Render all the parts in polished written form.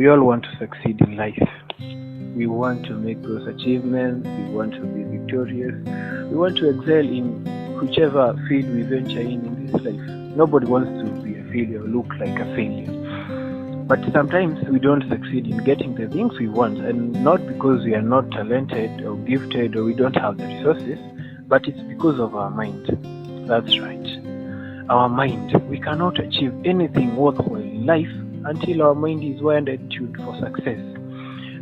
We all want to succeed in life. We want to make those achievements. We want to be victorious. We want to excel in whichever field we venture in this life. Nobody wants to be a failure or look like a failure. But sometimes we don't succeed in getting the things we want, and not because we are not talented or gifted or we don't have the resources, but it's because of our mind. That's right. Our mind. We cannot achieve anything worthwhile in life until our mind is wired and tuned for success.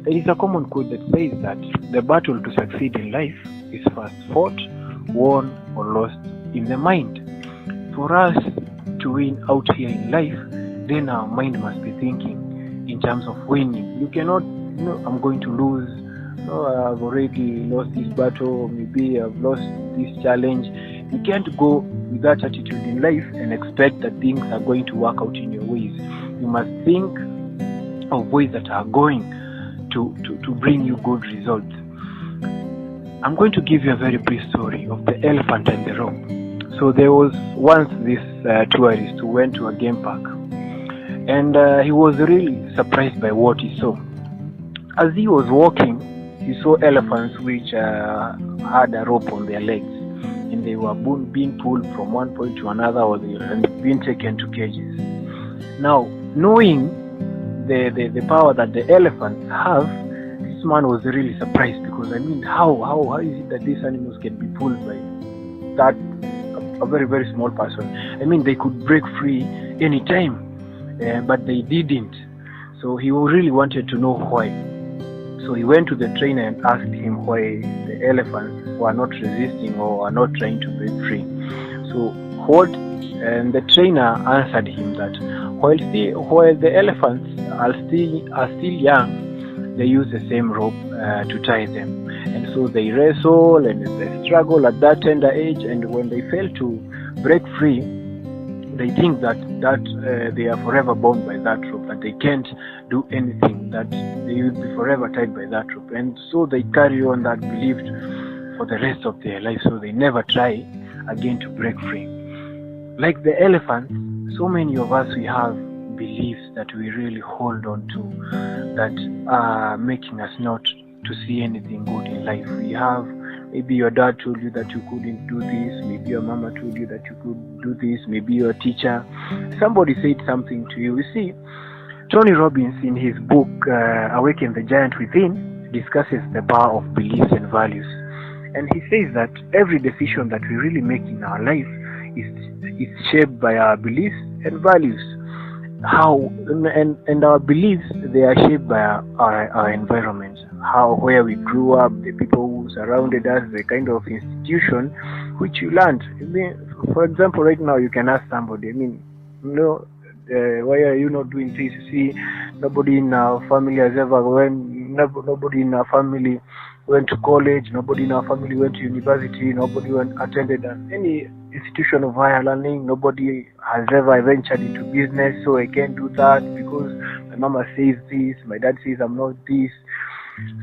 There is a common quote that says that the battle to succeed in life is first fought, won, or lost in the mind. For us to win out here in life, then our mind must be thinking in terms of winning. You cannot, I'm going to lose. No, I've already lost this battle. Maybe I've lost this challenge. You can't go with that attitude in life and expect that things are going to work out in your ways. You must think of ways that are going to bring you good results. I'm going to give you a very brief story of the elephant and the rope. So there was once this tourist who went to a game park, and he was really surprised by what he saw. As he was walking, he saw elephants which had a rope on their legs, and they were being pulled from one point to another, and being taken to cages. Now, knowing the power that the elephants have, this man was really surprised, because how is it that these animals can be pulled by that a very, very small person? They could break free anytime, but they didn't. So he really wanted to know why. So he went to the trainer and asked him why the elephants were not resisting or are not trying to break free. And the trainer answered him that while the elephants are still young, they use the same rope to tie them, and so they wrestle and they struggle at that tender age. And when they fail to break free, they think that they are forever bound by that rope, that they can't do anything, that they will be forever tied by that rope, and so they carry on that belief for the rest of their life. So they never try again to break free. Like the elephants, so many of us, we have beliefs that we really hold on to that are making us not to see anything good in life. We have, maybe your dad told you that you couldn't do this, maybe your mama told you that you could do this, maybe your teacher, somebody said something to you. You see, Tony Robbins, in his book Awaken the Giant Within, discusses the power of beliefs and values. And he says that every decision that we really make in our life is shaped by our beliefs and values. And our beliefs, they are shaped by our environment, where we grew up, the people who surrounded us, the kind of institution which you learned. For example, right now you can ask somebody, why are you not doing this? You see, nobody in our family has ever nobody in our family went to college, nobody in our family went to university, nobody attended any institution of higher learning, nobody has ever ventured into business, so I can't do that because my mama says this, my dad says I'm not this.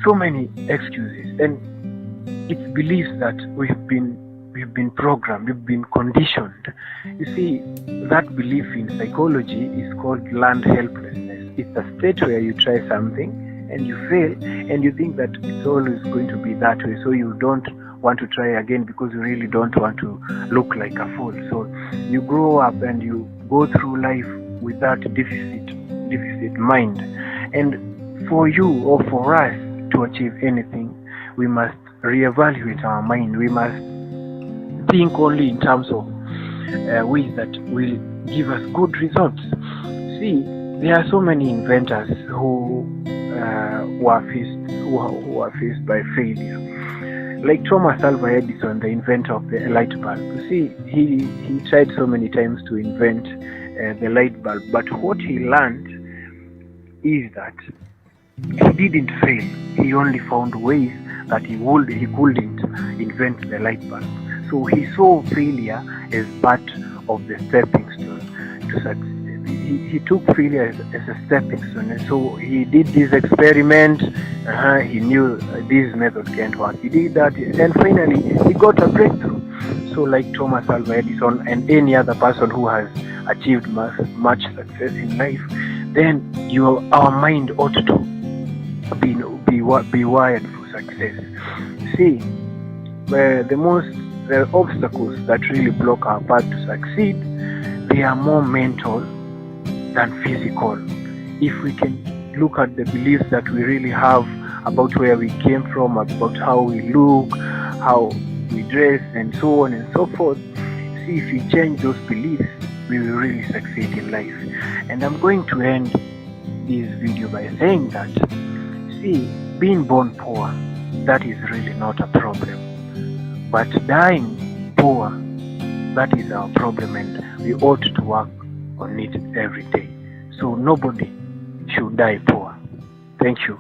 So many excuses, and it's beliefs that we've been programmed, we've been conditioned. You see, that belief in psychology is called learned helplessness. It's a state where you try something and you fail, and you think that it's always going to be that way, so you don't want to try again because you really don't want to look like a fool. So you grow up and you go through life with that deficit mind. And for you or for us to achieve anything, we must reevaluate our mind. We must think only in terms of ways that will give us good results. See, there are so many inventors who were faced by failure. Like Thomas Alva Edison, the inventor of the light bulb. You see, he tried so many times to invent the light bulb, but what he learned is that he didn't fail. He only found ways that he couldn't invent the light bulb. So he saw failure as part of the stepping stone to success. He took failure as a stepping stone, and so he did this experiment. He knew this method can't work. He did that, and finally he got a breakthrough. So like Thomas Alva Edison and any other person who has achieved much success in life, then our mind ought to be wired for success. See, the obstacles that really block our path to succeed, they are more mental than physical. If we can look at the beliefs that we really have about where we came from, about how we look, how we dress, and so on and so forth, see, if we change those beliefs, we will really succeed in life. And I'm going to end this video by saying that, see, being born poor, that is really not a problem. But dying poor, that is our problem, and we ought to work on it every day. So nobody should die poor. Thank you.